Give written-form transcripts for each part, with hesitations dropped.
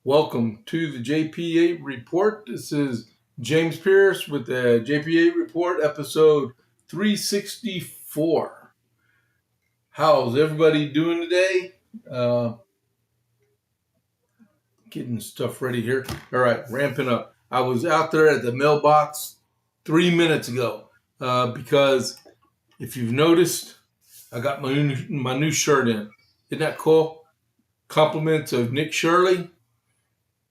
Welcome to the JP8 Report. This is James Pierce with the JP8 Report, episode 364. How's everybody doing today? Getting stuff ready here. All right, ramping up. I was out there at the mailbox 3 minutes ago because if you've noticed, I got my new shirt in. Isn't that cool? Compliments of Nick Shirley.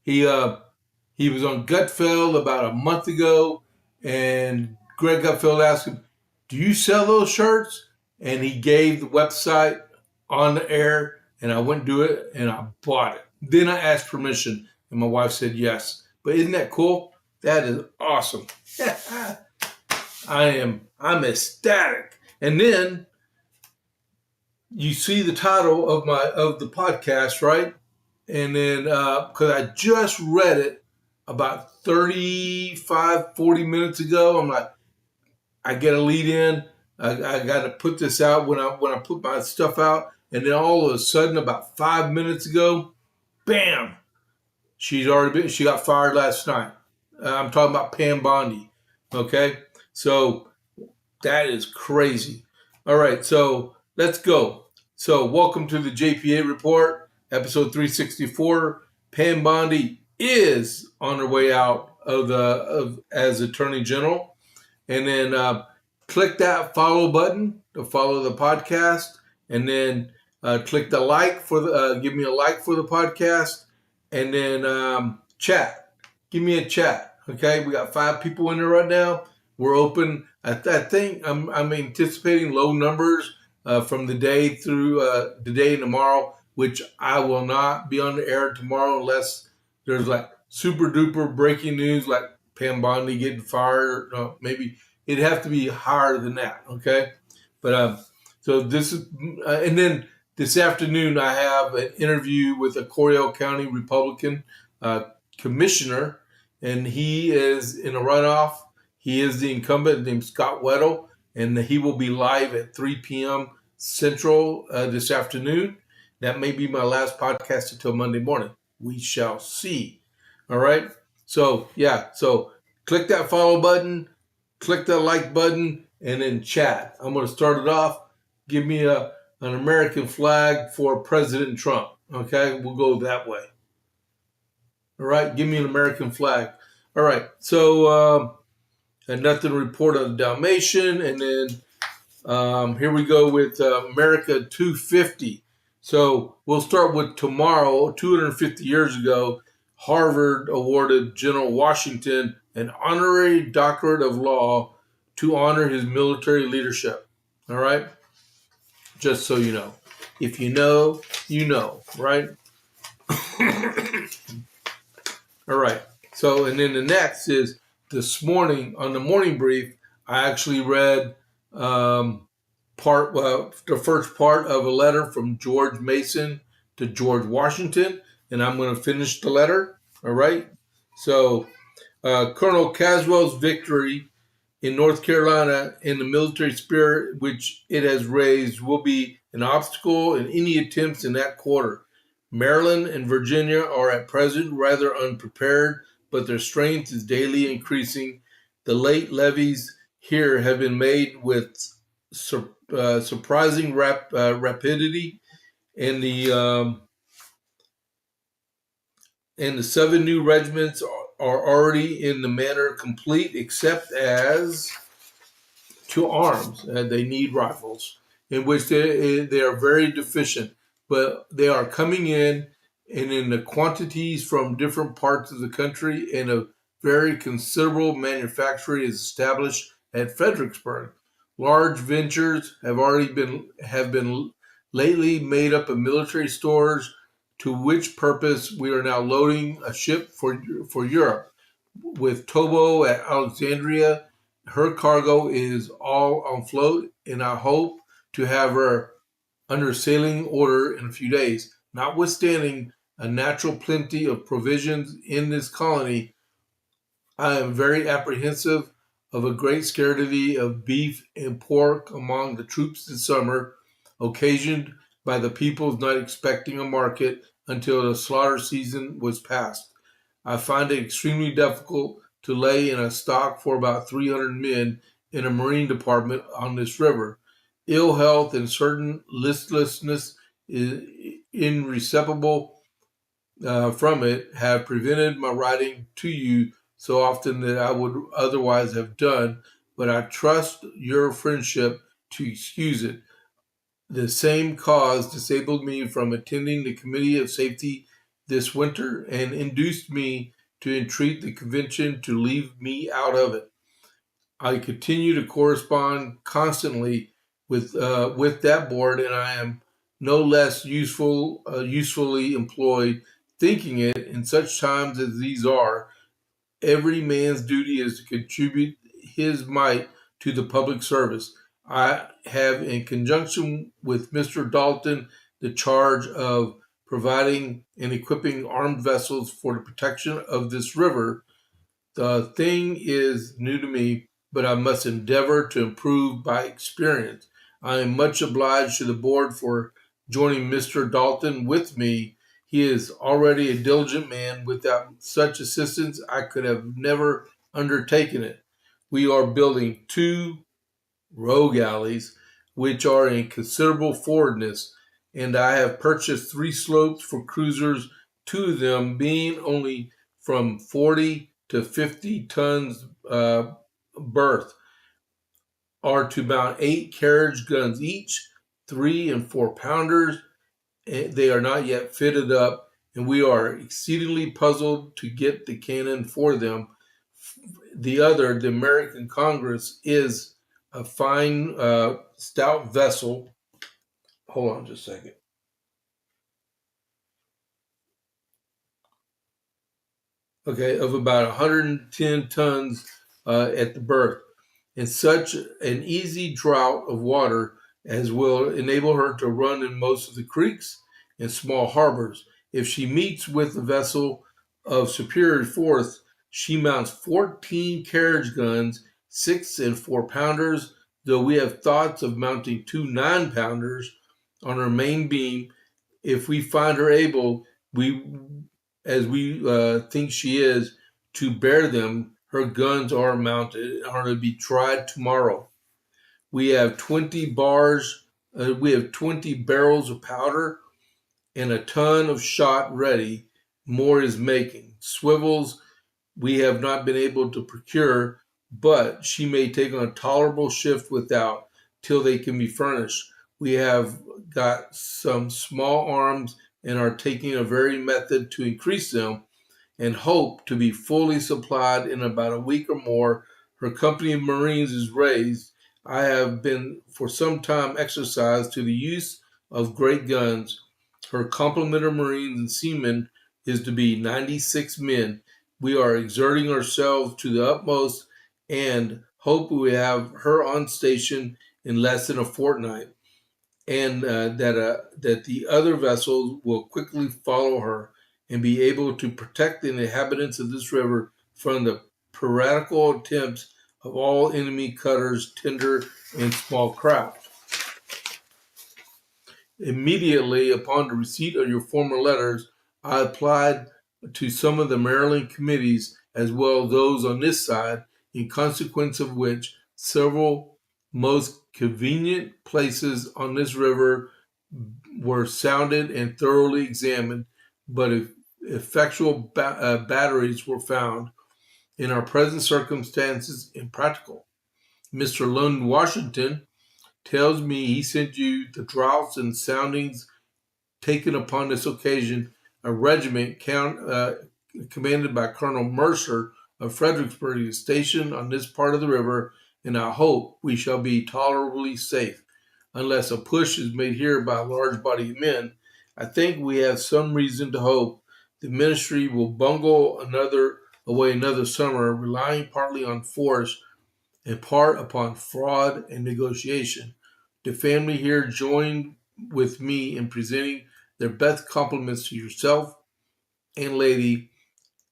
He was on Gutfeld about a month ago, and Greg Gutfeld asked him, "Do you sell those shirts?" And he gave the website on the air, and I went to do it, and I bought it. Then I asked permission, and my wife said yes. But isn't that cool? That is awesome. I'm ecstatic. And then you see the title of the podcast, right? And then, because I just read it about 35, 40 minutes ago, I'm like, I get a lead in. I got to put this out when I put my stuff out. And then all of a sudden, about 5 minutes ago, bam, she got fired last night. I'm talking about Pam Bondi. Okay. So that is crazy. All right. So let's go. So welcome to the JPA Report. Episode 364, Pam Bondi is on her way out as Attorney General. And then click that follow button to follow the podcast. And then click the like give me a like for the podcast. And then chat. Give me a chat. Okay, we got 5 people in there right now. We're open. I think I'm anticipating low numbers from the day through today and tomorrow, which I will not be on the air tomorrow unless there's like super duper breaking news like Pam Bondi getting fired. No, maybe it'd have to be higher than that, okay? But so this is, and then this afternoon I have an interview with a Coryell County Republican commissioner, and he is in a runoff. He is the incumbent named Scott Weddle, and he will be live at 3 p.m. Central this afternoon. That may be my last podcast until Monday morning. We shall see. All right. So, yeah. So click that follow button, click that like button, and then chat. I'm going to start it off. Give me an American flag for President Trump. Okay. We'll go that way. All right. Give me an American flag. All right. So, nothing to report on the Dalmatian. And then here we go with America 250. So we'll start with tomorrow. 250 years ago, Harvard awarded General Washington an honorary doctorate of law to honor his military leadership. All right? Just so you know. If you know, you know, right? All right. So, and then the next is this morning on the morning brief, I actually read the first part of a letter from George Mason to George Washington, and I'm going to finish the letter. All right. So, Colonel Caswell's victory in North Carolina and the military spirit which it has raised will be an obstacle in any attempts in that quarter. Maryland and Virginia are at present rather unprepared, but their strength is daily increasing. The late levies here have been made with surprising rapidity, and the 7 new regiments are already in the manner complete, except as to arms. They need rifles, in which they are very deficient, but they are coming in, and in the quantities from different parts of the country, and a very considerable manufacturing is established at Fredericksburg. Large ventures have been lately made up of military stores, to which purpose we are now loading a ship for Europe. With Tobo at Alexandria, her cargo is all on float, and I hope to have her under sailing order in a few days. Notwithstanding a natural plenty of provisions in this colony, I am very apprehensive of a great scarcity of beef and pork among the troops this summer, occasioned by the people's not expecting a market until the slaughter season was past. I find it extremely difficult to lay in a stock for about 300 men in a marine department on this river. Ill health and certain listlessness inseparable from it have prevented my writing to you so often that I would otherwise have done, but I trust your friendship to excuse it. The same cause disabled me from attending the Committee of Safety this winter and induced me to entreat the convention to leave me out of it. I continue to correspond constantly with that board, and I am no less usefully employed, thinking it in such times as these are. Every man's duty is to contribute his mite to the public service. I have, in conjunction with Mr. Dalton, the charge of providing and equipping armed vessels for the protection of this river. The thing is new to me, but I must endeavor to improve by experience. I am much obliged to the board for joining Mr. Dalton with me. He is already a diligent man. Without such assistance, I could have never undertaken it. We are building 2 rogue galleys, which are in considerable forwardness, and I have purchased 3 sloops for cruisers, 2 of them being only from 40 to 50 tons berth, are to mount 8 carriage guns each, 3 and 4 pounders. They are not yet fitted up, and we are exceedingly puzzled to get the cannon for them. The American Congress, is a fine, stout vessel. Hold on just a second. Okay, of about 110 tons at the berth, and such an easy draught of water as will enable her to run in most of the creeks and small harbors. If she meets with a vessel of superior force, she mounts 14 carriage guns, 6 and 4 pounders, though we have thoughts of mounting 2 9-pounders on her main beam. If we find her able, as we think she is, to bear them, her guns are mounted and are to be tried tomorrow. We have 20 barrels of powder and a ton of shot ready. More is making. Swivels we have not been able to procure, but she may take on a tolerable shift without till they can be furnished. We have got some small arms and are taking a very method to increase them, and hope to be fully supplied in about a week or more. Her company of Marines is raised. I have been for some time exercised to the use of great guns. Her complement of Marines and seamen is to be 96 men. We are exerting ourselves to the utmost and hope we have her on station in less than a fortnight, and that the other vessels will quickly follow her and be able to protect the inhabitants of this river from the piratical attempts of all enemy cutters, tender, and small craft. Immediately upon the receipt of your former letters, I applied to some of the Maryland committees, as well as those on this side, in consequence of which several most convenient places on this river were sounded and thoroughly examined, but effectual batteries were found. In our present circumstances, impractical. Mr. London Washington tells me he sent you the draughts and soundings taken upon this occasion. A regiment commanded by Colonel Mercer of Fredericksburg is stationed on this part of the river, and I hope we shall be tolerably safe, unless a push is made here by a large body of men. I think we have some reason to hope the ministry will bungle away another summer, relying partly on force and part upon fraud and negotiation. The family here joined with me in presenting their best compliments to yourself and lady,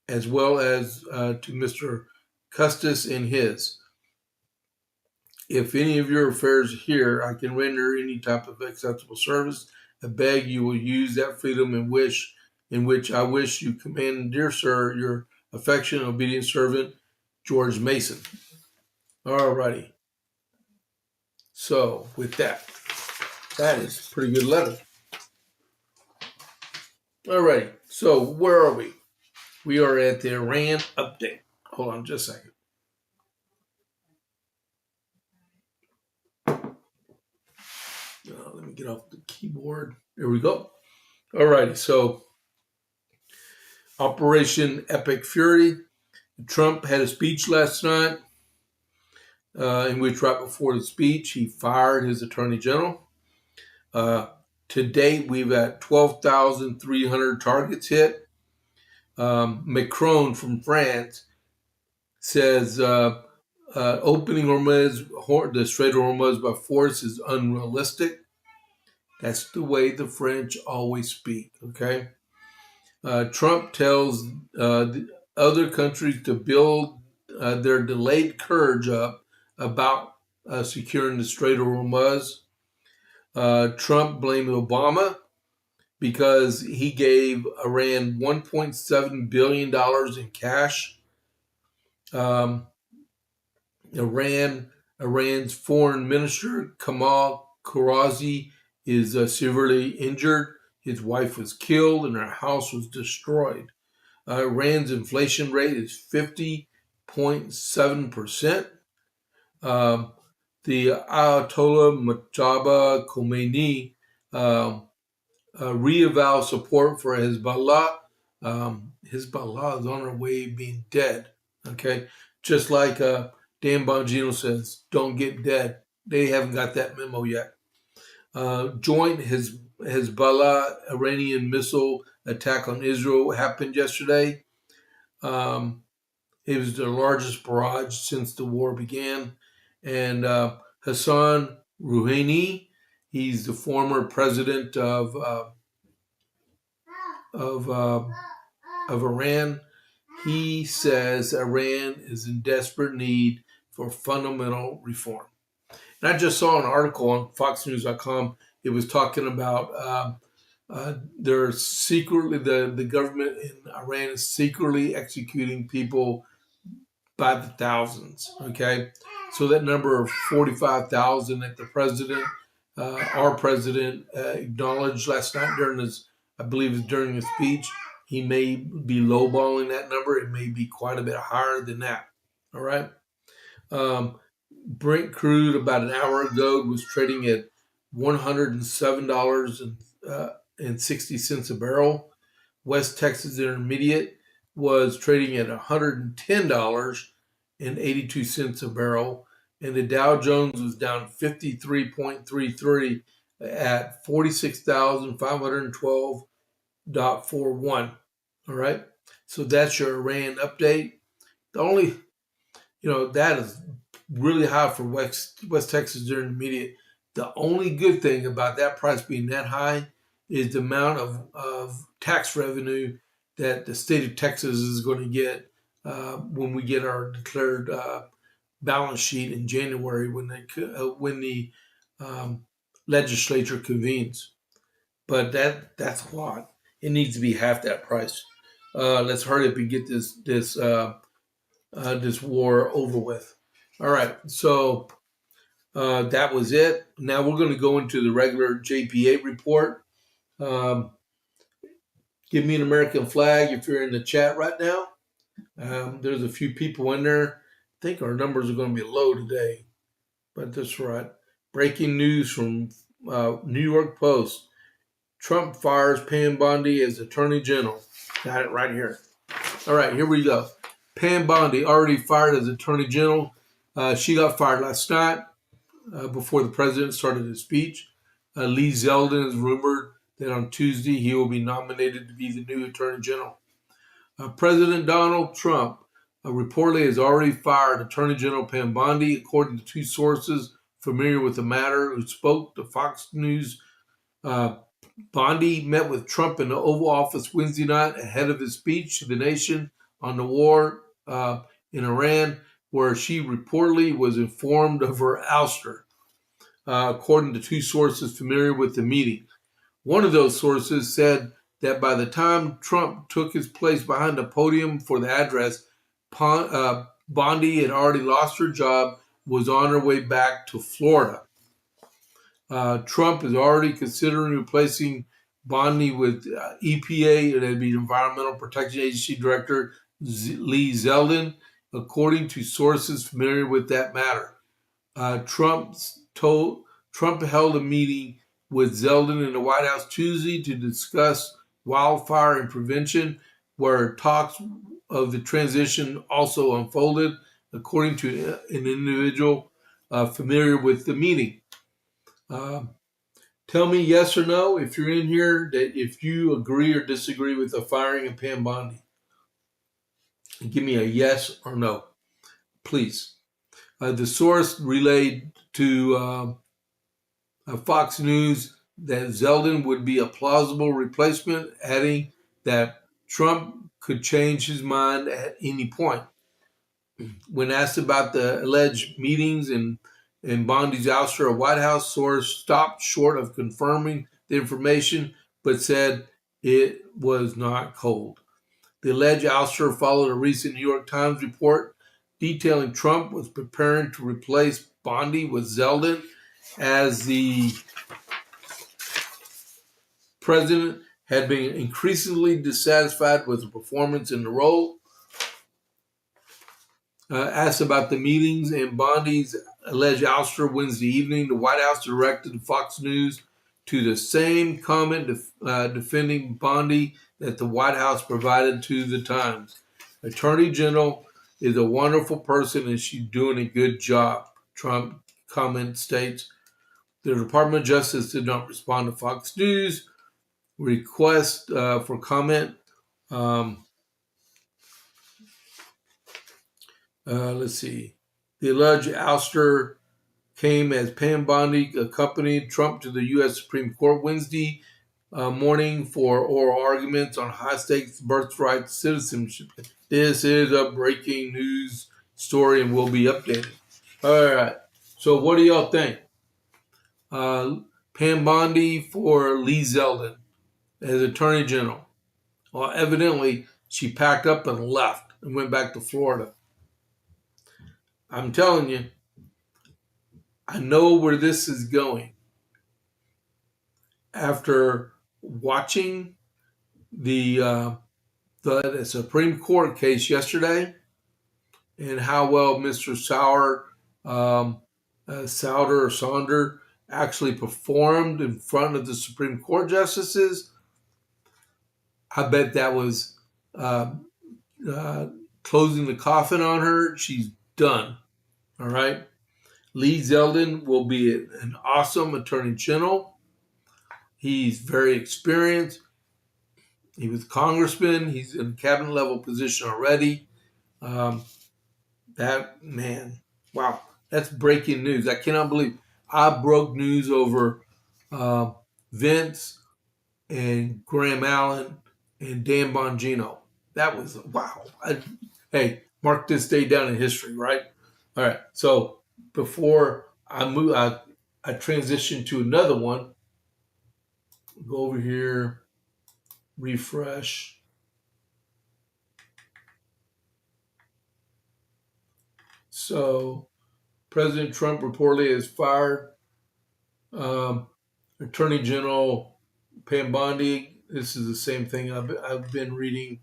as well as to Mr. Custis and his. If any of your affairs here I can render any type of acceptable service, I beg you will use that freedom and wish in which I wish you commend, dear sir, your affectionate and obedient servant, George Mason. All righty. So with that is a pretty good letter. All righty. So where are we? We are at the Iran update. Hold on just a second. Let me get off the keyboard. There we go. All righty. So Operation Epic Fury. Trump had a speech last night in which right before the speech, he fired his attorney general. To date, we've got 12,300 targets hit. Macron from France says opening Hormuz, the Strait of Hormuz by force is unrealistic. That's the way the French always speak, okay? Trump tells the other countries to build their delayed courage up about securing the Strait of Hormuz. Trump blamed Obama because he gave Iran $1.7 billion in cash. Iran's foreign minister, Kamal Karazi, is severely injured. His wife was killed and her house was destroyed. Iran's inflation rate is 50.7%. The Ayatollah Mujtaba Khomeini reavow support for Hezbollah. Hezbollah is on their way of being dead. Okay, just like Dan Bongino says, "Don't get dead." They haven't got that memo yet. Joint Hezbollah Iranian missile attack on Israel happened yesterday. It was the largest barrage since the war began. And Hassan Rouhani, he's the former president of Iran. He says Iran is in desperate need for fundamental reform. And I just saw an article on FoxNews.com. It was talking about they're secretly the government in Iran is secretly executing people by the thousands. Okay, so that number of 45,000 that the president, our president, acknowledged last night during his, I believe, it was during his speech. He may be lowballing that number. It may be quite a bit higher than that. All right. Brent crude about an hour ago was trading at $107.60 a barrel. West Texas Intermediate was trading at $110.82 a barrel. And the Dow Jones was down 53.33 at 46,512.41. All right. So that's your Iran update. The only, that is really high for West Texas Intermediate. The only good thing about that price being that high is the amount of tax revenue that the state of Texas is going to get when we get our declared balance sheet in January when the legislature convenes. But that's a lot. It needs to be half that price. Let's hurry up and get this war over with. All right, so that was it. Now we're going to go into the regular JP8 report. Give me an American flag if you're in the chat right now. There's a few people in there. I think our numbers are going to be low today, but that's right. Breaking news from New York Post. Trump fires Pam Bondi as Attorney General. Got it right here. All right, here we go. Pam Bondi already fired as Attorney General. She got fired last night before the president started his speech. Lee Zeldin is rumored that on Tuesday he will be nominated to be the new Attorney General. President Donald Trump reportedly has already fired Attorney General Pam Bondi, according to two sources familiar with the matter who spoke to Fox News. Bondi met with Trump in the Oval Office Wednesday night ahead of his speech to the nation on the war in Iran, where she reportedly was informed of her ouster, according to two sources familiar with the meeting. One of those sources said that by the time Trump took his place behind the podium for the address, Bondi had already lost her job, was on her way back to Florida. Trump is already considering replacing Bondi with EPA, that'd be Environmental Protection Agency Director Lee Zeldin, according to sources familiar with that matter. Trump held a meeting with Zeldin in the White House Tuesday to discuss wildfire and prevention, where talks of the transition also unfolded, according to an individual familiar with the meeting. Tell me yes or no if you're in here that if you agree or disagree with the firing of Pam Bondi. Give me a yes or no, please. The source relayed to Fox News that Zeldin would be a plausible replacement, adding that Trump could change his mind at any point. When asked about the alleged meetings and Bondi's ouster, a White House source stopped short of confirming the information, but said it was not cold. The alleged ouster followed a recent New York Times report detailing Trump was preparing to replace Bondi with Zeldin as the president had been increasingly dissatisfied with the performance in the role. Asked about the meetings and Bondi's alleged ouster Wednesday evening, the White House directed Fox News to the same comment defending Bondi that the White House provided to the Times. Attorney General is a wonderful person and she's doing a good job, Trump comment states. The Department of Justice did not respond to Fox News request for comment. Let's see. The alleged ouster came as Pam Bondi accompanied Trump to the U.S. Supreme Court Wednesday morning for oral arguments on high-stakes birthright citizenship. This is a breaking news story and will be updated. All right. So what do y'all think? Pam Bondi for Lee Zeldin as Attorney General. Well, evidently, she packed up and left and went back to Florida. I'm telling you, I know where this is going. After watching the Supreme Court case yesterday and how well Mr. Sauder actually performed in front of the Supreme Court justices, I bet that was closing the coffin on her. She's done. All right. Lee Zeldin will be an awesome Attorney General. He's very experienced. He was a congressman. He's in a cabinet level position already. That man, wow, that's breaking news. I cannot believe I broke news over Vince and Graham Allen and Dan Bongino. That was wow. Hey, mark this day down in history, right? All right. So before I move, I transition to another one. Go over here, refresh. So President Trump reportedly has fired Attorney General Pam Bondi. This is the same thing I've been reading.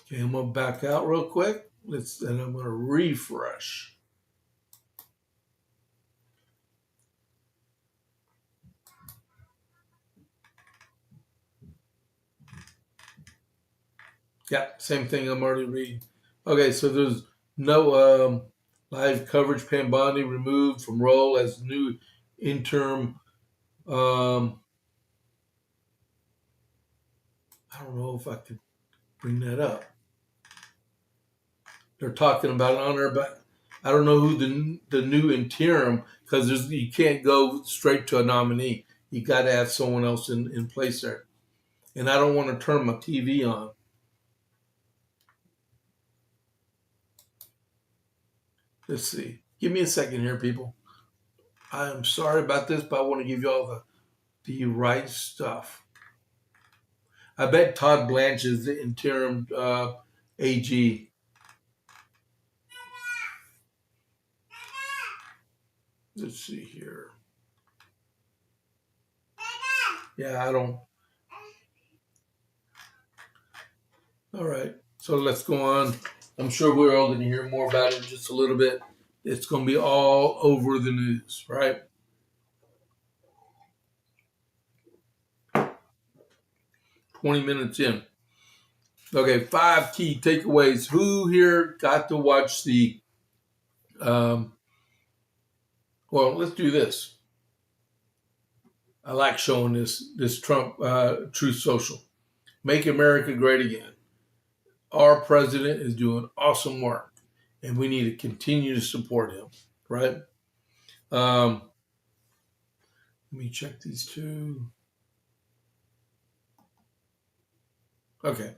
Okay, I'm gonna back out real quick. And I'm gonna refresh. Yeah, same thing I'm already reading. Okay, so there's no live coverage. Pam Bondi removed from role as new interim. I don't know if I could bring that up. They're talking about it on there, but I don't know who the new interim, because you can't go straight to a nominee. You got to have someone else in place there. And I don't want to turn my TV on. Let's see. Give me a second here, people. I am sorry about this, but I want to give you all the right stuff. I bet Todd Blanche is the interim AG. Let's see here. Yeah, I don't. All right. So let's go on. I'm sure we're all going to hear more about it in just a little bit. It's going to be all over the news, right? 20 minutes in. Okay, 5 key takeaways. Who here got to watch the, well, let's do this. I like showing this Trump Truth Social. Make America Great Again. Our president is doing awesome work, and we need to continue to support him, right? Let me check these two. Okay.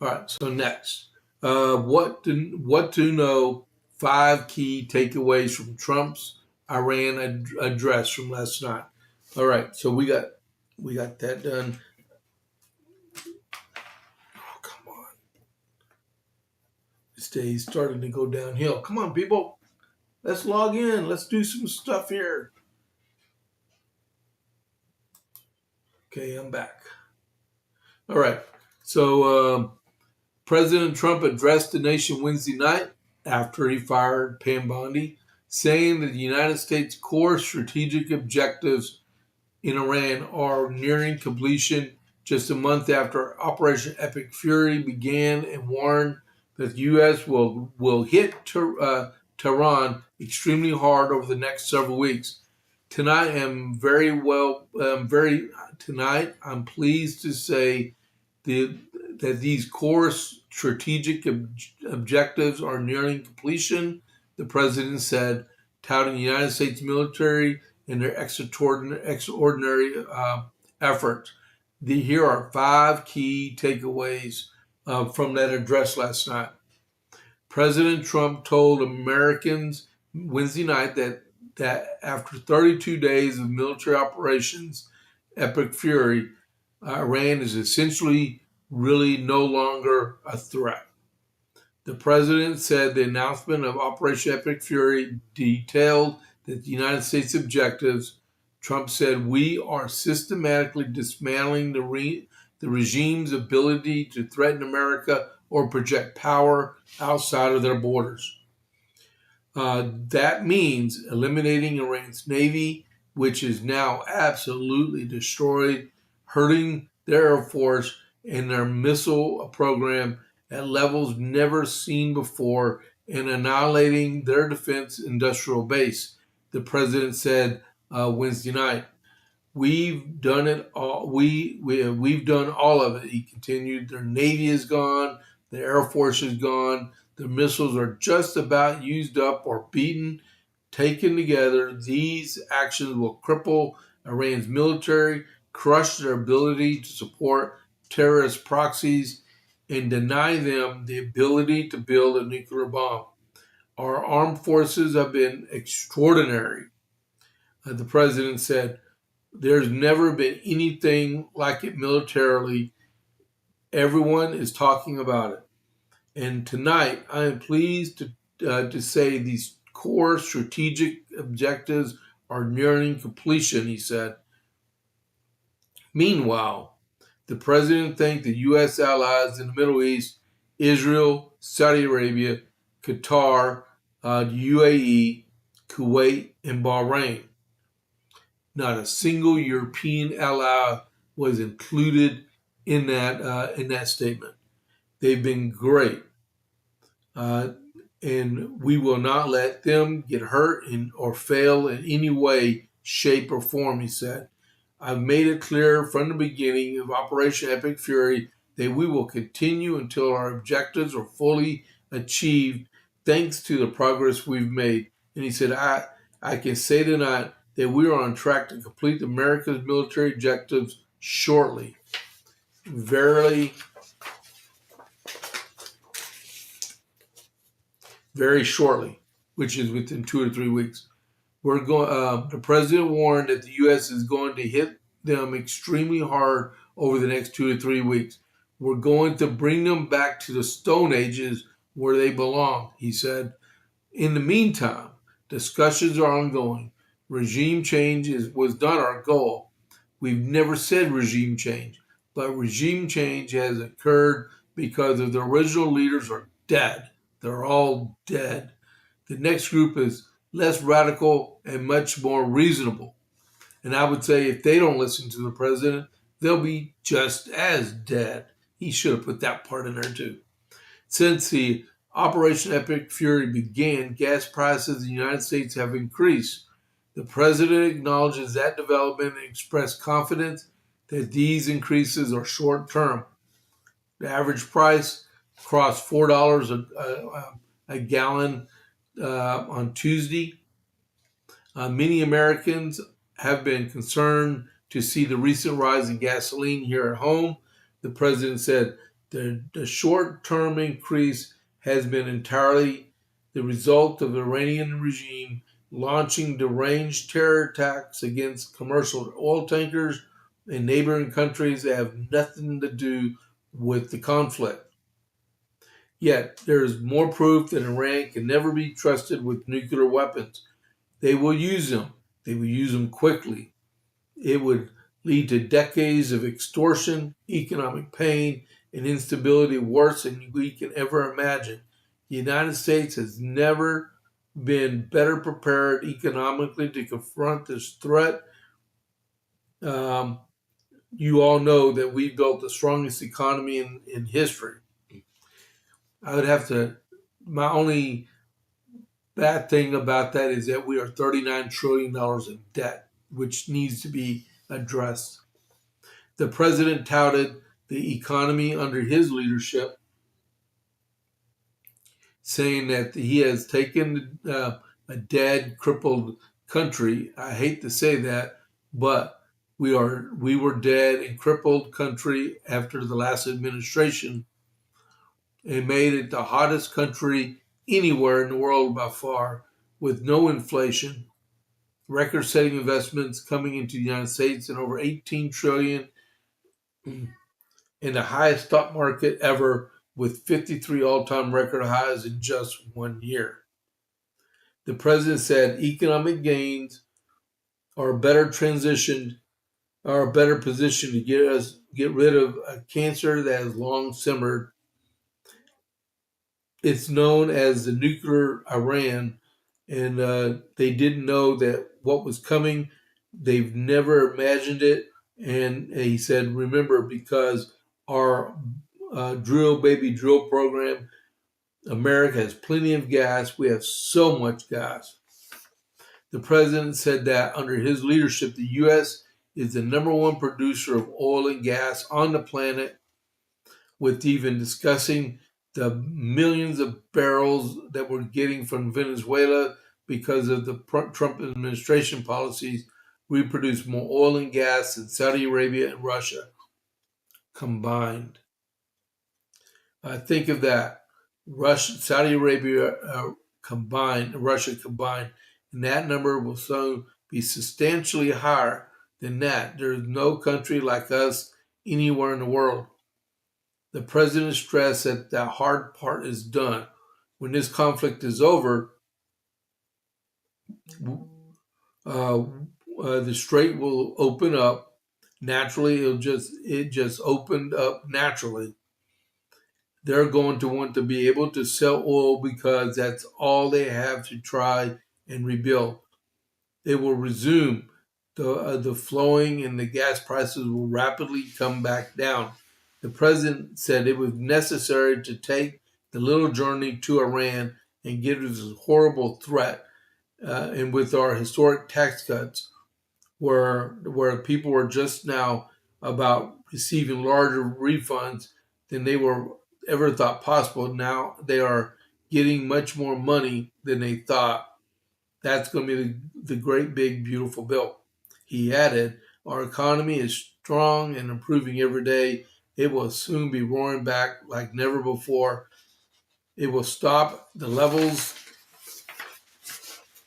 All right. So next, what to know? 5 key takeaways from Trump's Iran address from last night. All right. So we got that done. Oh, come on. This day's starting to go downhill. Come on, people. Let's log in. Let's do some stuff here. Okay, I'm back. All right. So President Trump addressed the nation Wednesday night after he fired Bondi, saying that the United States' core strategic objectives in Iran are nearing completion just a month after Operation Epic Fury began, and warned that the U.S. will hit Tehran extremely hard over the next several weeks. Tonight, I'm pleased to say that these core strategic objectives are nearing completion, the president said, touting the United States military and their extraordinary efforts. Here are 5 key takeaways from that address last night. President Trump told Americans Wednesday night that after 32 days of military operations, Epic Fury, Iran is essentially really no longer a threat. The president said the announcement of Operation Epic Fury detailed that the United States objectives. Trump said, "We are systematically dismantling the regime's ability to threaten America or project power outside of their borders." That means eliminating Iran's navy, which is now absolutely destroyed, hurting their Air Force and their missile program at levels never seen before, and annihilating their defense industrial base, the president said Wednesday night. We've done it all. We've done all of it. He continued. Their navy is gone. The Air Force is gone. The missiles are just about used up or beaten. Taken together, these actions will cripple Iran's military, crush their ability to support terrorist proxies, and deny them the ability to build a nuclear bomb. Our armed forces have been extraordinary, the president said. There's never been anything like it militarily. Everyone is talking about it. And tonight, I am pleased to say these core strategic objectives are nearing completion, he said. Meanwhile, the president thanked the U.S. allies in the Middle East, Israel, Saudi Arabia, Qatar, UAE, Kuwait, and Bahrain. Not a single European ally was included in that statement. They've been great, and we will not let them get hurt or fail in any way, shape, or form, he said. I've made it clear from the beginning of Operation Epic Fury that we will continue until our objectives are fully achieved, thanks to the progress we've made. And he said, I can say tonight that we are on track to complete America's military objectives shortly. Very shortly, which is within 2 or 3 weeks. The president warned that the U.S. is going to hit them extremely hard over the next 2 to 3 weeks. We're going to bring them back to the Stone Ages where they belong, he said. In the meantime, discussions are ongoing. Regime change was not our goal. We've never said regime change, but regime change has occurred because of the original leaders are dead. They're all dead. The next group is less radical and much more reasonable. And I would say if they don't listen to the president, they'll be just as dead. He should have put that part in there too. Since the Operation Epic Fury began, gas prices in the United States have increased. The president acknowledges that development and expressed confidence that these increases are short term. The average price crossed $4 a gallon on Tuesday. Many Americans have been concerned to see the recent rise in gasoline here at home. The president said the short-term increase has been entirely the result of the Iranian regime launching deranged terror attacks against commercial oil tankers in neighboring countries that have nothing to do with the conflict. Yet, there is more proof that Iran can never be trusted with nuclear weapons. They will use them. They will use them quickly. It would lead to decades of extortion, economic pain, and instability worse than we can ever imagine. The United States has never been better prepared economically to confront this threat. You all know that we built the strongest economy in history. I would have to, my only bad thing about that is that we are $39 trillion in debt, which needs to be addressed. The president touted the economy under his leadership, saying that he has taken a dead, crippled country. I hate to say that, but we were dead and crippled country after the last administration, and made it the hottest country anywhere in the world by far, with no inflation, record-setting investments coming into the United States, and over 18 trillion in the highest stock market ever, with 53 all-time record highs in just 1 year. The president said economic gains are a better position to get rid of a cancer that has long simmered. It's known as the nuclear Iran, and they didn't know that what was coming. They've never imagined it. And he said, remember, because our drill program, America has plenty of gas. We have so much gas. The president said that under his leadership, the U.S. is the number one producer of oil and gas on the planet, with even discussing the millions of barrels that we're getting from Venezuela because of the Trump administration policies. We produce more oil and gas than Saudi Arabia and Russia combined. Think of that. Saudi Arabia combined, Russia combined, and that number will soon be substantially higher than that. There is no country like us anywhere in the world. The president stressed that the hard part is done. When this conflict is over, the strait will open up naturally. It just opened up naturally. They're going to want to be able to sell oil because that's all they have to try and rebuild. They will resume the flowing, and the gas prices will rapidly come back down. The president said it was necessary to take the little journey to Iran and give this horrible threat. And with our historic tax cuts, where people were just now about receiving larger refunds than they were ever thought possible, now they are getting much more money than they thought. That's going to be the great, big, beautiful bill. He added, our economy is strong and improving every day. It will soon be roaring back like never before. It will stop the levels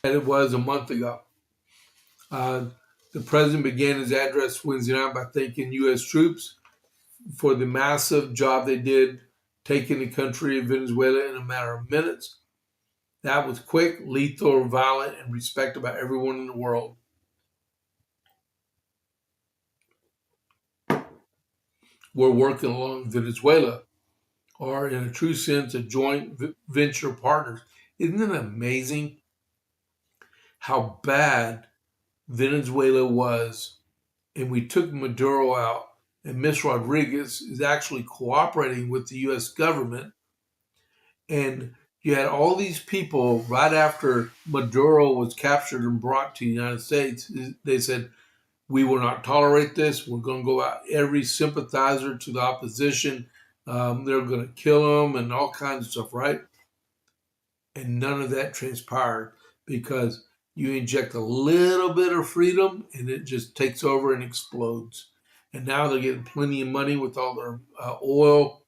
that it was a month ago. The The president began his address Wednesday night by thanking U.S. troops for the massive job they did taking the country of Venezuela in a matter of minutes. That was quick, lethal, violent, and respected by everyone in the world. We're working along Venezuela, are in a true sense a joint venture partners. Isn't it amazing how bad Venezuela was? And we took Maduro out, and Miss Rodriguez is actually cooperating with the U.S. government. And you had all these people right after Maduro was captured and brought to the United States. They said, we will not tolerate this. We're going to go out every sympathizer to the opposition. They're going to kill them and all kinds of stuff, right? And none of that transpired because you inject a little bit of freedom and it just takes over and explodes. And now they're getting plenty of money with all their oil.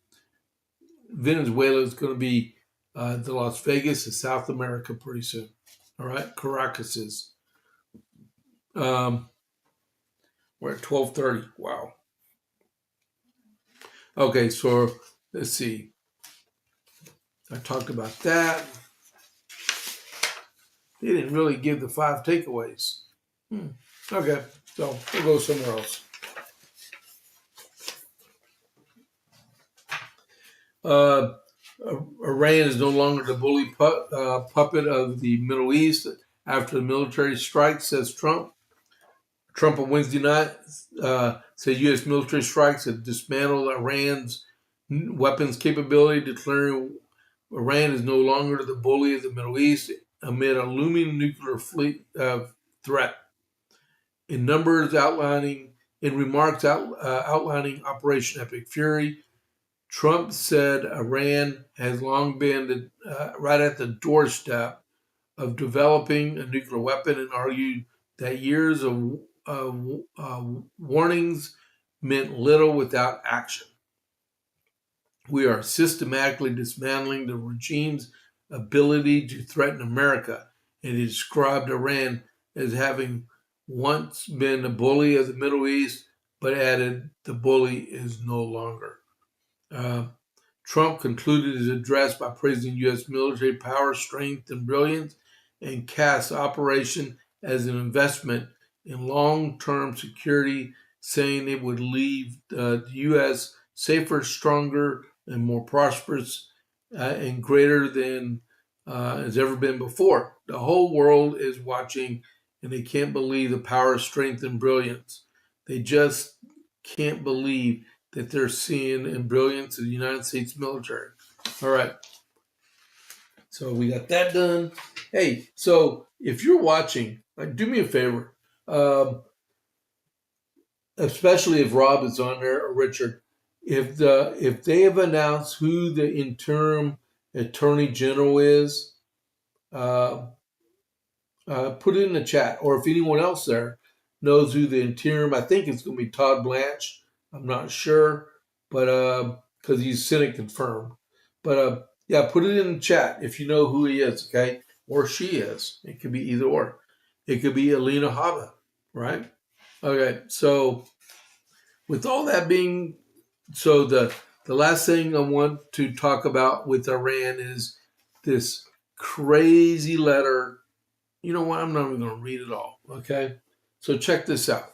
Venezuela is going to be the Las Vegas of South America pretty soon. All right, Caracas is. We're at 12:30. Wow. Okay, so let's see. I talked about that. They didn't really give the 5 takeaways. Okay, so we'll go somewhere else. Iran is no longer the bully puppet of the Middle East after the military strike, says Trump. Trump on Wednesday night said U.S. military strikes have dismantled Iran's weapons capability, declaring Iran is no longer the bully of the Middle East amid a looming nuclear fleet threat. In remarks outlining Operation Epic Fury, Trump said Iran has long been right at the doorstep of developing a nuclear weapon and argued that years of warnings meant little without action. We are systematically dismantling the regime's ability to threaten America, and he described Iran as having once been a bully of the Middle East, but added the bully is no longer. Trump concluded his address by praising U.S. military power, strength, and brilliance, and cast operation as an investment in long-term security, saying it would leave the U.S. safer, stronger, and more prosperous and greater than has ever been before. The whole world is watching, and they can't believe the power, strength, and brilliance. They just can't believe that they're seeing in brilliance of the United States military. All right. So we got that done. Hey, so if you're watching, do me a favor, especially if Rob is on there or Richard, if they have announced who the interim attorney general is, put it in the chat. Or if anyone else there knows who the interim, I think it's going to be Todd Blanche. I'm not sure, but because he's Senate confirmed. But yeah, put it in the chat if you know who he is, okay, or she is. It could be either or. It could be Alina Haba, right? Okay, so with all that being, so the last thing I want to talk about with Iran is this crazy letter. You know what? I'm not even going to read it all, okay? So check this out.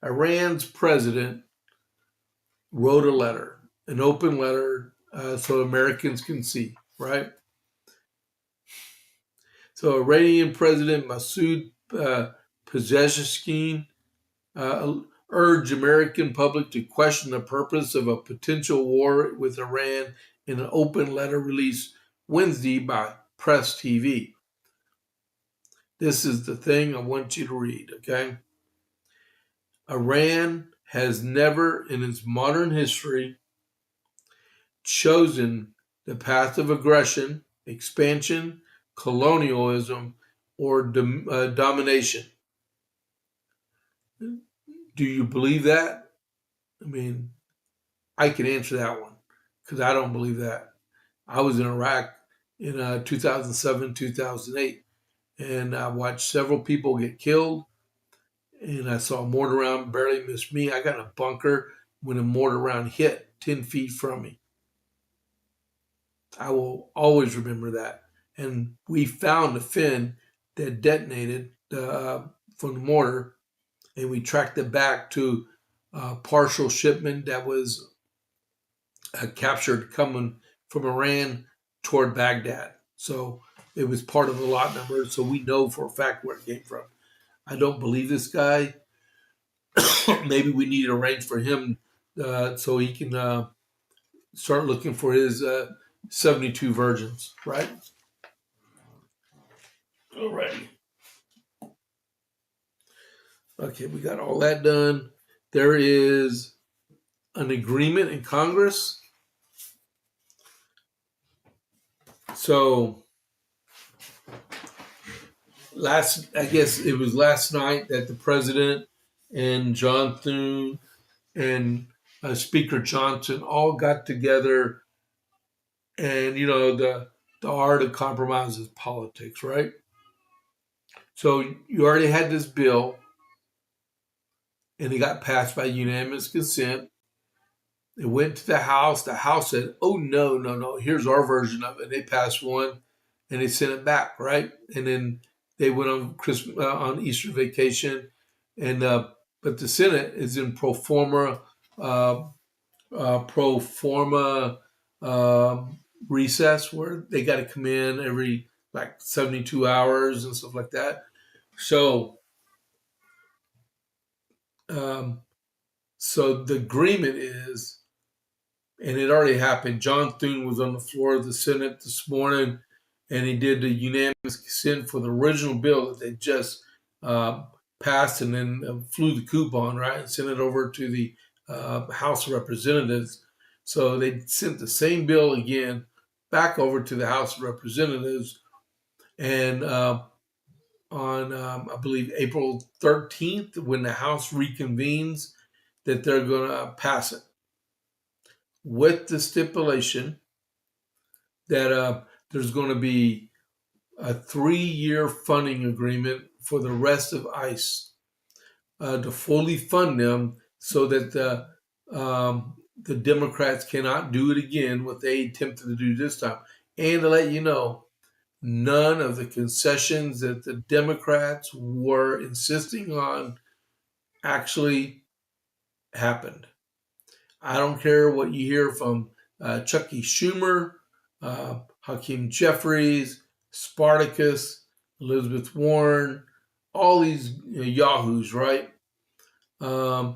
Iran's president wrote a letter, an open letter, so Americans can see, right? So Iranian President Masoud Pezeshkian urged American public to question the purpose of a potential war with Iran in an open letter released Wednesday by Press TV. This is the thing I want you to read, okay? Iran has never in its modern history chosen the path of aggression, expansion, colonialism, or domination. Do you believe that? I mean, I can answer that one because I don't believe that. I was in Iraq in 2007, 2008, and I watched several people get killed. and I saw a mortar round barely miss me. I got in a bunker when a mortar round hit 10 feet from me. I will always remember that. And we found the fin that detonated from the mortar, and we tracked it back to a partial shipment that was captured coming from Iran toward Baghdad. So it was part of the lot number, so we know for a fact where it came from. I don't believe this guy. Maybe we need to arrange for him so he can start looking for his 72 virgins, right? Alrighty. Okay, we got all that done. There is an agreement in Congress. So I guess it was last night that the president and John Thune and Speaker Johnson all got together, and the art of compromise is politics, right? So you already had this bill, and it got passed by unanimous consent. It went to the House. The House said, "Oh no, here's our version of it." They passed one, and they sent it back, right? And then they went on Christmas on Easter vacation, and but the Senate is in pro forma recess where they got to come in every like 72 hours and stuff like that. So, so the agreement is, and it already happened. John Thune was on the floor of the Senate this morning, and he did the unanimous consent for the original bill that they just passed, and then flew the coupon, right, and sent it over to the House of Representatives. So they sent the same bill again back over to the House of Representatives, and on, I believe, April 13th, when the House reconvenes, that they're going to pass it with the stipulation that there's going to be a 3-year funding agreement for the rest of ICE to fully fund them so that the Democrats cannot do it again, what they attempted to do this time. And to let you know, none of the concessions that the Democrats were insisting on actually happened. I don't care what you hear from Chucky Schumer, Hakeem Jeffries, Spartacus, Elizabeth Warren, all these yahoos, right? The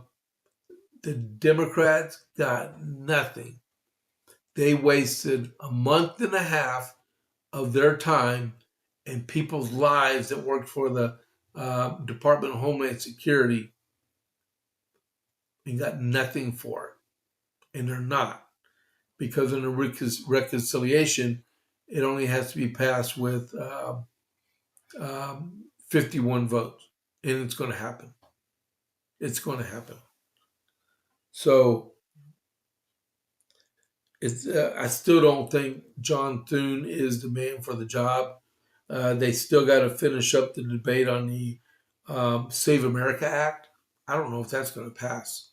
Democrats got nothing. They wasted a month and a half of their time and people's lives that worked for the Department of Homeland Security and got nothing for it. And they're not. Because in a reconciliation, it only has to be passed with 51 votes. And it's going to happen. It's going to happen. So I still don't think John Thune is the man for the job. They still got to finish up the debate on the Save America Act. I don't know if that's going to pass.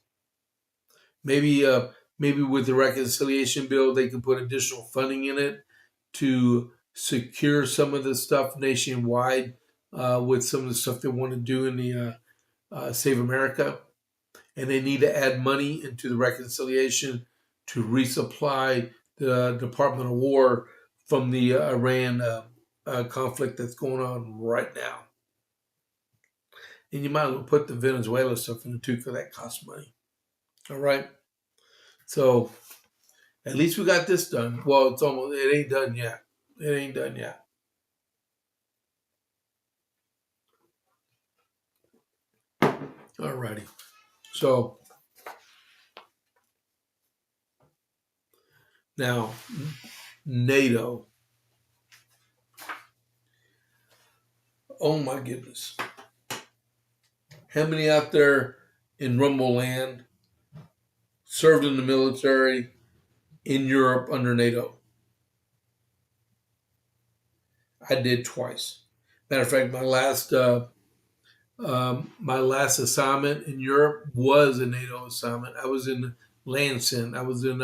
Maybe with the reconciliation bill, they can put additional funding in it to secure some of the stuff nationwide with some of the stuff they want to do in the Save America. And they need to add money into the reconciliation to resupply the Department of War from the Iran conflict that's going on right now. And you might as well put the Venezuela stuff in it too, because that costs money. All right. So at least we got this done. Well, it ain't done yet. It ain't done yet. All righty. So now, NATO. Oh my goodness. How many out there in Rumble Land served in the military in Europe under NATO? I did twice. Matter of fact, my last My last assignment in Europe was a NATO assignment. I was in Lansen. I was in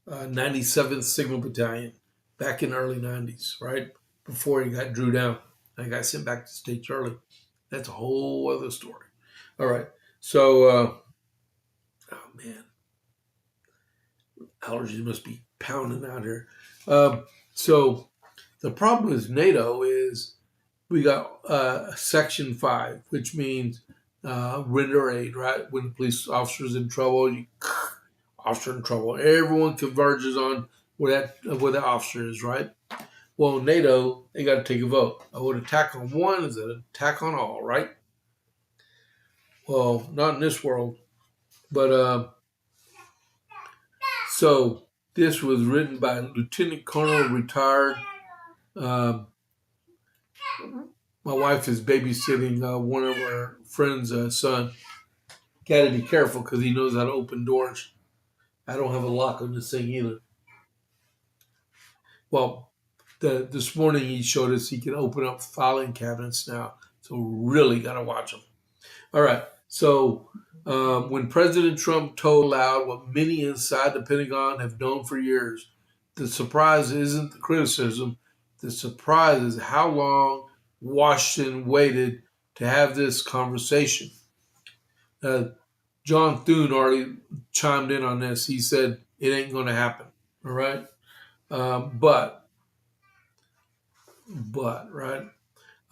97th Signal Battalion back in the early 90s, right? Before he got drew down. I got sent back to States early. That's a whole other story. All right. So, oh man, allergies must be pounding out here. So the problem with NATO is we got Section 5, which means render aid, right? When the police officer's in trouble, officer in trouble. Everyone converges on where the officer is, right? Well, NATO, they got to take a vote. I would attack on one is an attack on all, right? Well, not in this world. But so this was written by Lieutenant Colonel retired. Um, my wife is babysitting one of our friends' son. Got to be careful because he knows how to open doors. I don't have a lock on this thing either. Well, this morning he showed us he can open up filing cabinets now. So really got to watch him. All right. So when President Trump told aloud what many inside the Pentagon have known for years, the surprise isn't the criticism. The surprise is how long Washington waited to have this conversation. John Thune already chimed in on this. He said it ain't going to happen. All right. But right.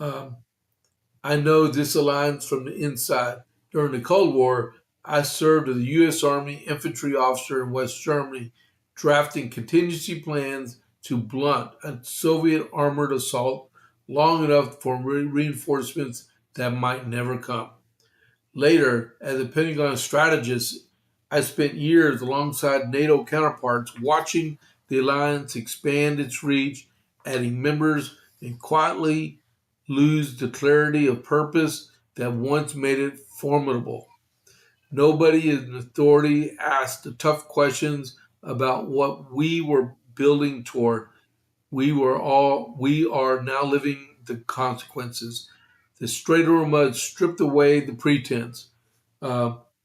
I know this aligns from the inside. During the Cold War, I served as a U.S. Army infantry officer in West Germany, drafting contingency plans to blunt a Soviet armored assault long enough for reinforcements that might never come. Later, as a Pentagon strategist, I spent years alongside NATO counterparts watching the alliance expand its reach, adding members, and quietly lose the clarity of purpose that once made it formidable. Nobody in authority asked the tough questions about what we were building toward. We are now living the consequences. The straighter mud stripped away the pretense.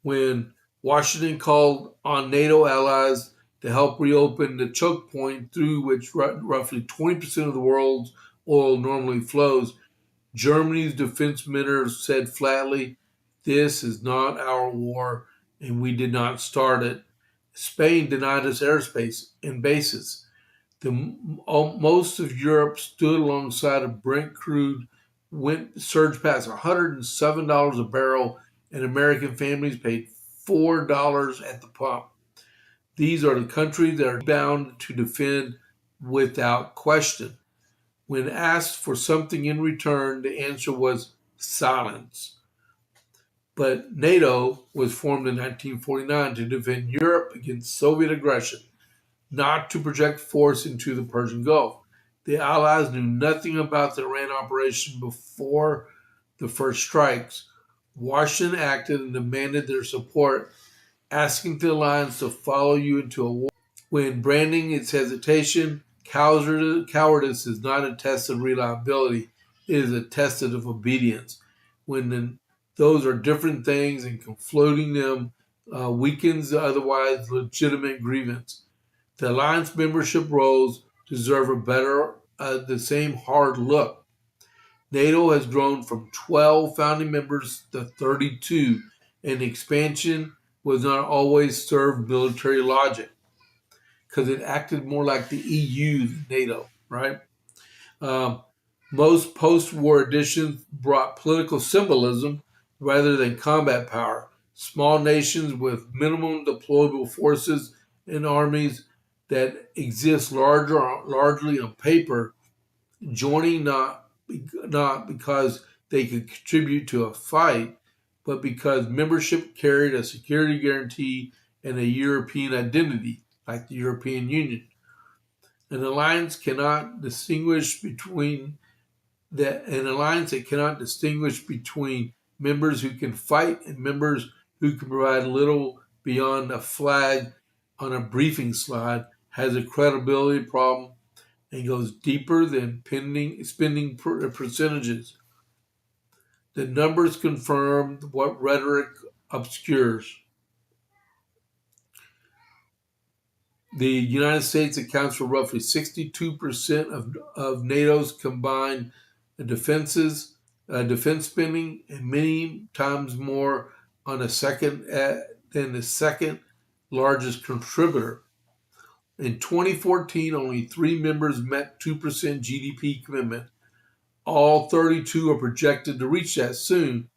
When Washington called on NATO allies to help reopen the choke point through which roughly 20% of the world's oil normally flows, Germany's defense minister said flatly, "This is not our war, and we did not start it." Spain denied us airspace and bases. Most of Europe stood alongside a Brent crude surged past $107 a barrel, and American families paid $4 at the pump. These are the countries that are bound to defend without question. When asked for something in return, the answer was silence. But NATO was formed in 1949 to defend Europe against Soviet aggression, not to project force into the Persian Gulf. The Allies knew nothing about the Iran operation before the first strikes. Washington acted and demanded their support, asking the alliance to follow you into a war. When branding its hesitation, cowardice is not a test of reliability, it is a test of obedience. Those are different things, and conflating them weakens the otherwise legitimate grievance. The alliance membership roles deserve the same hard look. NATO has grown from 12 founding members to 32, and expansion was not always served military logic because it acted more like the EU than NATO, right? Most post-war additions brought political symbolism rather than combat power. Small nations with minimum deployable forces and armies that exist largely on paper, joining not because they could contribute to a fight, but because membership carried a security guarantee and a European identity, like the European Union. An alliance that cannot distinguish between members who can fight and members who can provide little beyond a flag on a briefing slide has a credibility problem and goes deeper than spending percentages. The numbers confirm what rhetoric obscures. The United States accounts for roughly 62% of NATO's combined defense spending, and many times more than the second largest contributor. In 2014, only 3 members met 2% GDP commitment. All 32 are projected to reach that soon,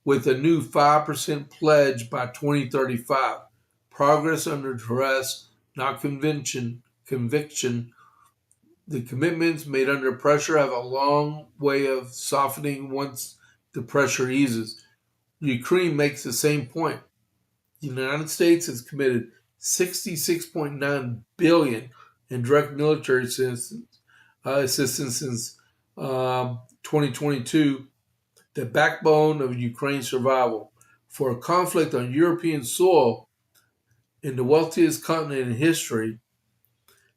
with a new 5% pledge by 2035. Progress under duress, not conviction. The commitments made under pressure have a long way of softening once the pressure eases. Ukraine makes the same point. The United States has committed $66.9 billion in direct military assistance since 2022, the backbone of Ukraine's survival. For a conflict on European soil in the wealthiest continent in history,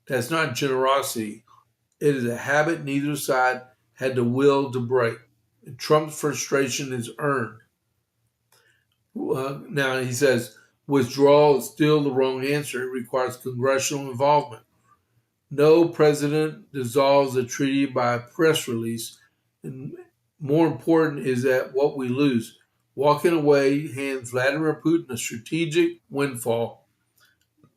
that's not generosity. It is a habit neither side had the will to break. Trump's frustration is earned. Now, he says, withdrawal is still the wrong answer. It requires congressional involvement. No president dissolves a treaty by a press release. And more important is that what we lose. Walking away hands Vladimir Putin a strategic windfall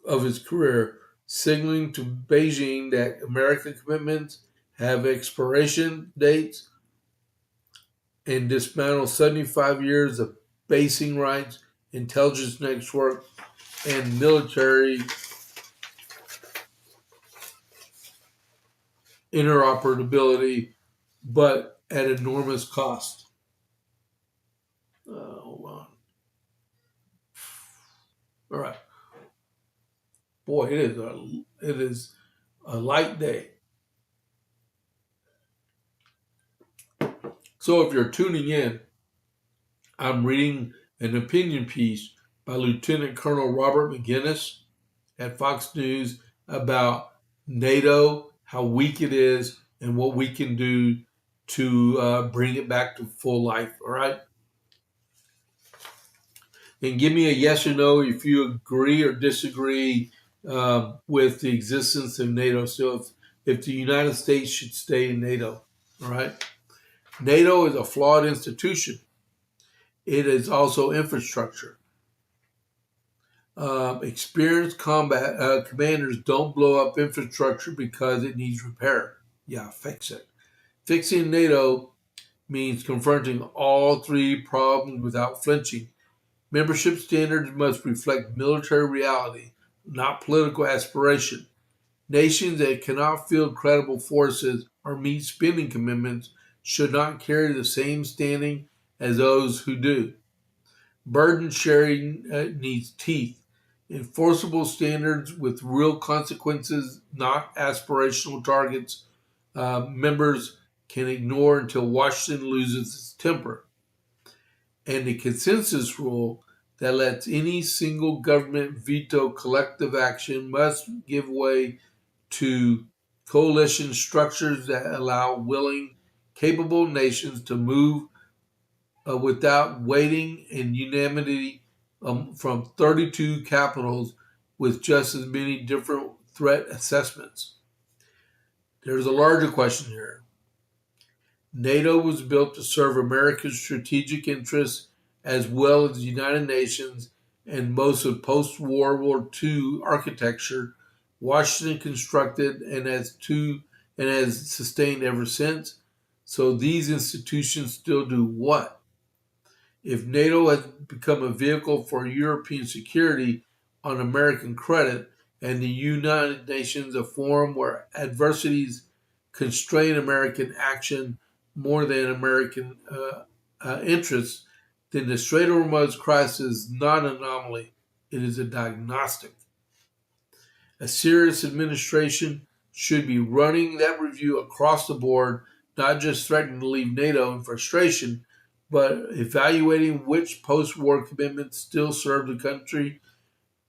of his career, signaling to Beijing that American commitments have expiration dates, and dismantle 75 years of basing rights, intelligence network, and military interoperability, but at enormous cost. Hold on. All right. Boy, it is a light day. So if you're tuning in, I'm reading an opinion piece by Lieutenant Colonel Robert McGinnis at Fox News about NATO, how weak it is, and what we can do to bring it back to full life. All right? And give me a yes or no if you agree or disagree with the existence of NATO. So if the United States should stay in NATO. All right? NATO is a flawed institution. It is also infrastructure. Experienced combat commanders don't blow up infrastructure because it needs repair. Yeah, fix it. Fixing NATO means confronting all 3 problems without flinching. Membership standards must reflect military reality, not political aspiration. Nations that cannot field credible forces or meet spending commitments should not carry the same standing as those who do. Burden sharing needs teeth. Enforceable standards with real consequences, not aspirational targets, members can ignore until Washington loses its temper. And the consensus rule that lets any single government veto collective action must give way to coalition structures that allow willing, capable nations to move without waiting in unanimity from 32 capitals with just as many different threat assessments. There's a larger question here. NATO was built to serve America's strategic interests as well as the United Nations and most of post-World War II architecture Washington constructed and has sustained ever since. So these institutions still do what? If NATO has become a vehicle for European security on American credit and the United Nations a forum where adversities constrain American action more than American interests, then the Strait of Hormuz crisis is not an anomaly. It is a diagnostic. A serious administration should be running that review across the board, not just threatening to leave NATO in frustration, but evaluating which post-war commitments still serve the country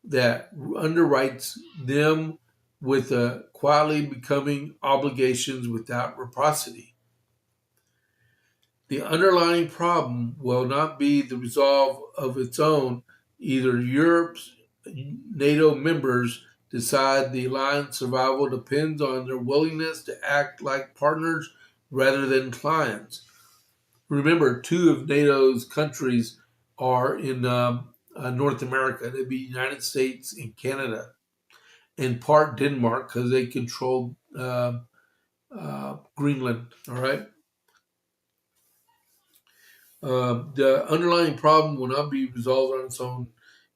that underwrites them with quietly becoming obligations without reciprocity. The underlying problem will not be the resolve of its own. Either Europe's NATO members decide the alliance survival depends on their willingness to act like partners rather than clients. Remember, two of NATO's countries are in North America. They'd be United States and Canada, and part Denmark because they control Greenland. All right. The underlying problem will not be resolved on its own.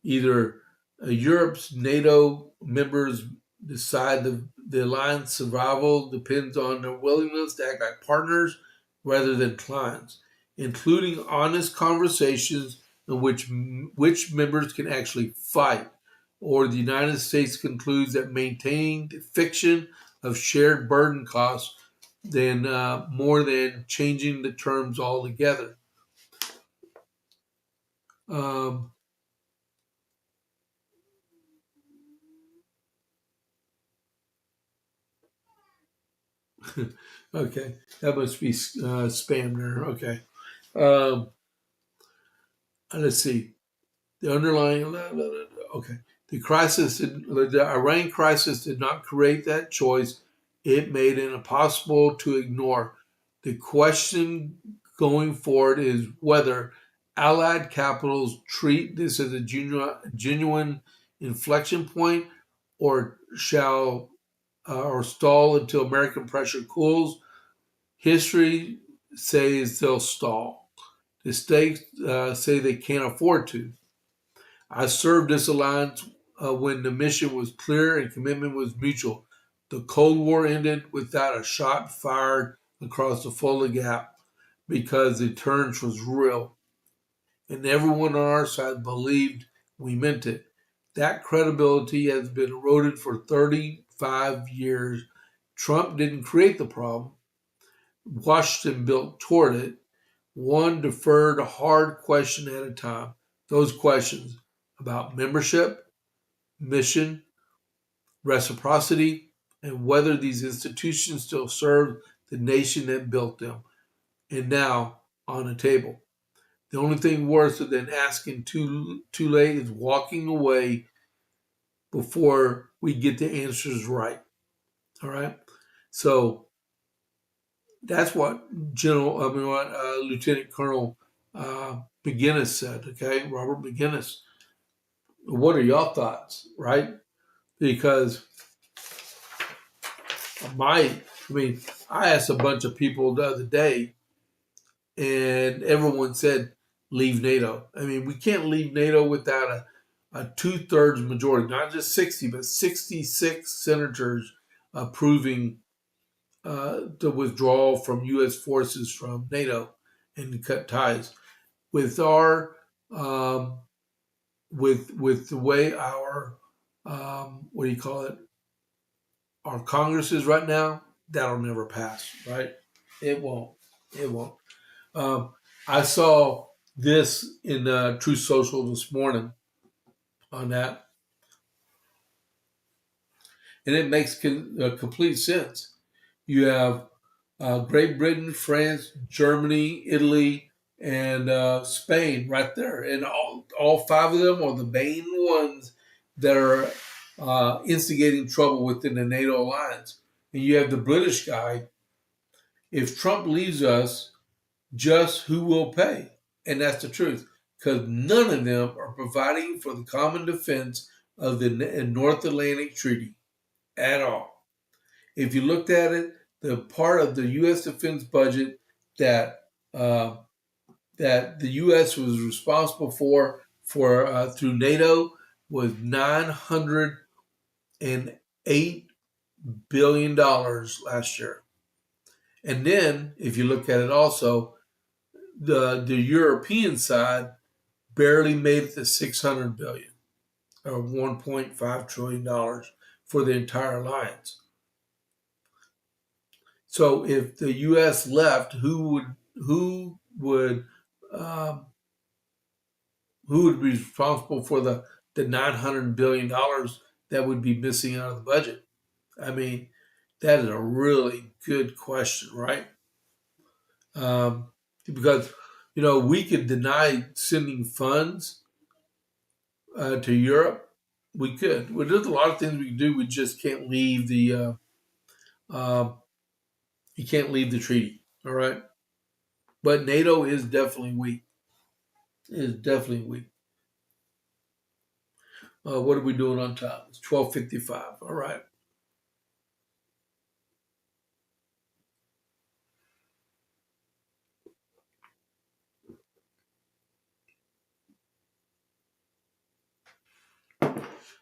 Either Europe's NATO members decide the alliance survival depends on their willingness to act like partners rather than clients, including honest conversations in which members can actually fight. Or the United States concludes that maintaining the fiction of shared burden costs than more than changing the terms altogether. Um, okay, that must be spam there. Okay, um, let's see. The underlying okay, the Iran crisis did not create that choice. It made it impossible to ignore. The question going forward is whether Allied capitals treat this as a genuine inflection point, or shall or stall until American pressure cools. History says they'll stall. The states say they can't afford to. I served this alliance when the mission was clear and commitment was mutual. The Cold War ended without a shot fired across the Fulda Gap because the deterrence was real. And everyone on our side believed we meant it. That credibility has been eroded for 35 years. Trump didn't create the problem. Washington built toward it. One deferred a hard question at a time. Those questions about membership, mission, reciprocity, and whether these institutions still serve the nation that built them, and now on the table. The only thing worse than asking too late is walking away before we get the answers right. All right. So that's what Lieutenant Colonel McGinnis said. Okay, Robert McGinnis. What are y'all thoughts? Right? Because I asked a bunch of people the other day, and everyone said leave NATO. I mean, we can't leave NATO without a 2/3 majority, not just 60, but 66 senators approving the withdrawal from U.S. forces from NATO and to cut ties. With our with the way our what do you call it? Our Congress is right now, that'll never pass, right? It won't. It won't. I saw this in True Social this morning on that, and it makes complete sense. You have Great Britain, France, Germany, Italy, and Spain right there. And all five of them are the main ones that are instigating trouble within the NATO alliance. And you have the British guy. If Trump leaves us, just who will pay? And that's the truth. Because none of them are providing for the common defense of the North Atlantic Treaty at all. If you looked at it, the part of the U.S. defense budget that that the U.S. was responsible for through NATO was $908 billion last year. And then, if you look at it also, the European side barely made it to $600 billion, or $1.5 trillion for the entire alliance. So if the U.S. left, who would be responsible for the $900 billion that would be missing out of the budget? I mean, that is a really good question, right? because we could deny sending funds to Europe. We could. Well, there's a lot of things we can do. We just can't leave the. You can't leave the treaty. All right, but NATO is definitely weak. Is definitely weak. What are we doing on time? It's 12:55. All right.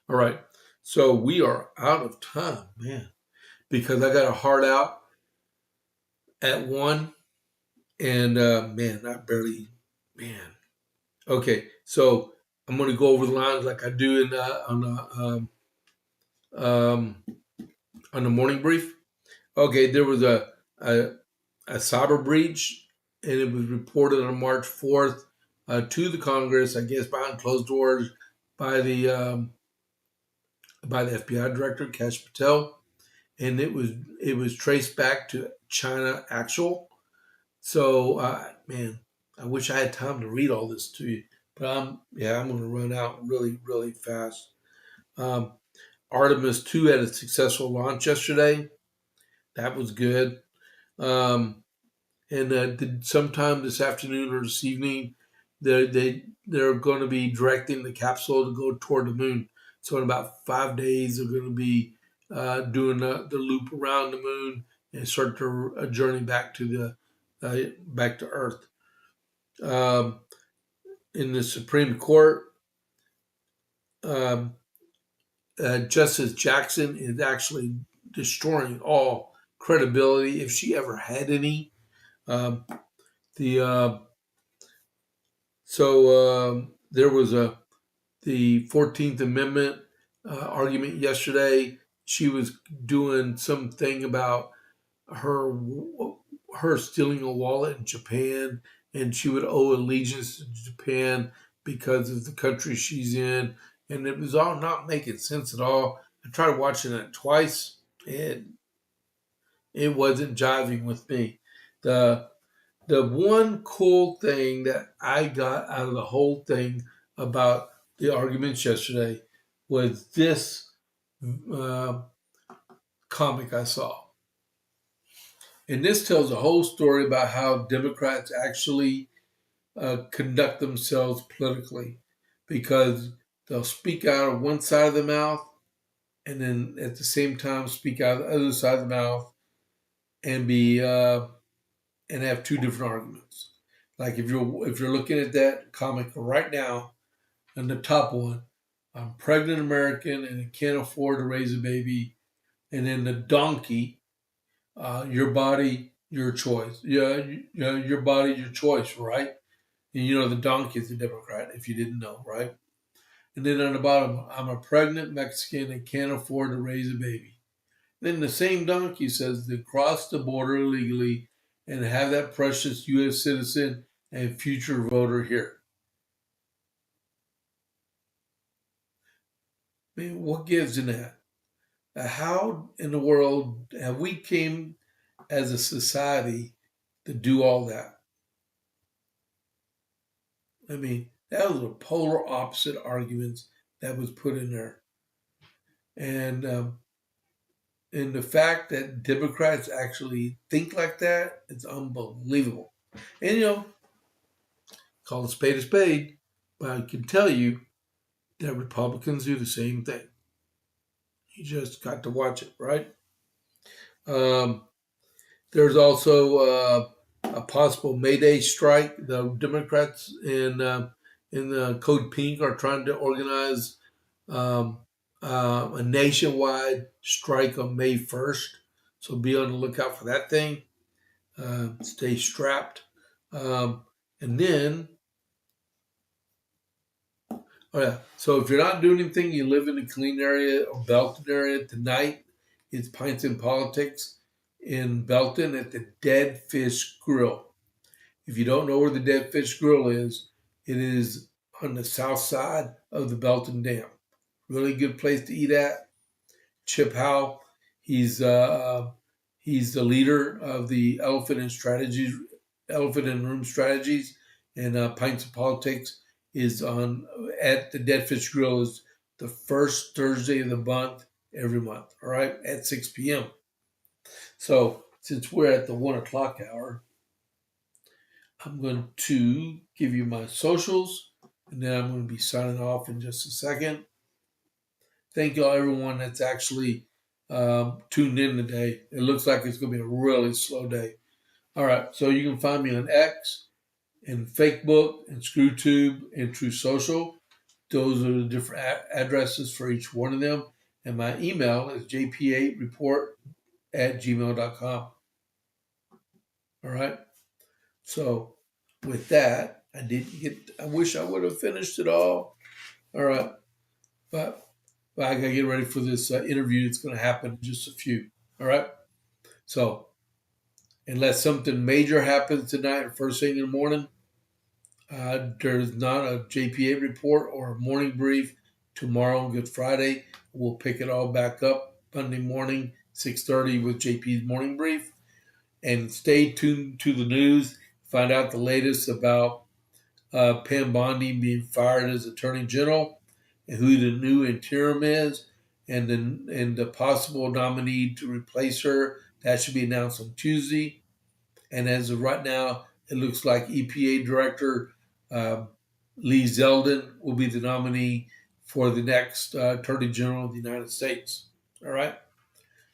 All right. So we are out of time, man, because I got a hard out at 1, and man, I barely, man. Okay, so I'm going to go over the lines like I do in um, on the morning brief. Okay, there was a cyber breach, and it was reported on March 4th to the Congress, I guess behind closed doors, by the FBI director, Kash Patel, and it was traced back to China Actual. So, man, I wish I had time to read all this to you, but I'm going to run out really, really fast. Um, Artemis II had a successful launch yesterday. That was good. Um, and sometime this afternoon or this evening, they're going to be directing the capsule to go toward the moon. So in about 5 days, they're going to be doing the loop around the moon and start their journey back to back to Earth. In the Supreme Court, um, Justice Jackson is actually destroying all credibility, if she ever had any. Um, the There was the 14th Amendment argument yesterday. She was doing something about her stealing a wallet in Japan, and she would owe allegiance to Japan because of the country she's in, and it was all not making sense at all. I tried watching it twice, and it wasn't jiving with me. The one cool thing that I got out of the whole thing about the arguments yesterday was this uh, comic I saw. And this tells a whole story about how Democrats actually conduct themselves politically, because they'll speak out of one side of the mouth and then at the same time speak out of the other side of the mouth and be and have two different arguments. Like if you're looking at that comic right now, on the top one, I'm pregnant American and I can't afford to raise a baby, and then the donkey, your body, your choice. Yeah, your body, your choice, right? And the donkey is a Democrat, if you didn't know, right? And then on the bottom, I'm a pregnant Mexican and can't afford to raise a baby. Then the same donkey says to cross the border illegally and have that precious U.S. citizen and future voter here. I mean, what gives in that? How in the world have we came as a society to do all that? I mean, that was a polar opposite arguments that was put in there. And the fact that Democrats actually think like that, it's unbelievable. And call a spade, but I can tell you that Republicans do the same thing. You just got to watch it, right? Um, there's also a possible May Day strike. The Democrats in the Code Pink are trying to organize um, a nationwide strike on May 1st. So be on the lookout for that thing. Stay strapped. And then, oh yeah. So if you're not doing anything, you live in a clean area or Belton area tonight, it's Pints and Politics in Belton at the Dead Fish Grill. If you don't know where the Dead Fish Grill is, it is on the south side of the Belton Dam. Really good place to eat at. Chip Howe, he's the leader of the Elephant and Strategy Elephant in the Room Strategies, and Pints of Politics is on at the Dead Fish Grill is the first Thursday of the month every month. All right, at 6 p.m. So since we're at the 1 o'clock hour, I'm going to give you my socials, and then I'm going to be signing off in just a second. Thank y'all, everyone that's actually tuned in today. It looks like it's going to be a really slow day. All right, so you can find me on X and Fakebook and ScrewTube and True Social. Those are the different addresses for each one of them. And my email is jp8report@gmail.com. All right. So with that, I wish I would have finished it all. All right. But I got to get ready for this interview. It's going to happen in just a few. All right. So unless something major happens tonight or first thing in the morning, there's not a JP8 report or a morning brief tomorrow on Good Friday. We'll pick it all back up Monday morning, 6:30 with JP's morning brief. And stay tuned to the news. Find out the latest about Pam Bondi being fired as Attorney General and who the new interim is and the possible nominee to replace her. That should be announced on Tuesday. And as of right now, it looks like EPA Director Lee Zeldin will be the nominee for the next Attorney General of the United States. All right.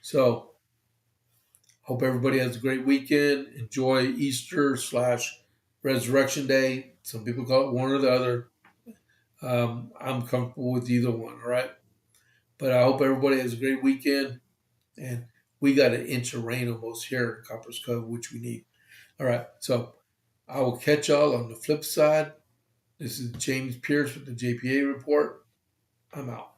So hope everybody has a great weekend. Enjoy Easter/Resurrection Day. Some people call it one or the other. I'm comfortable with either one. All right. But I hope everybody has a great weekend. And we got an inch of rain almost here in Copper's Cove, which we need. All right. So I will catch y'all on the flip side. This is James Pierce with the JPA Report. I'm out.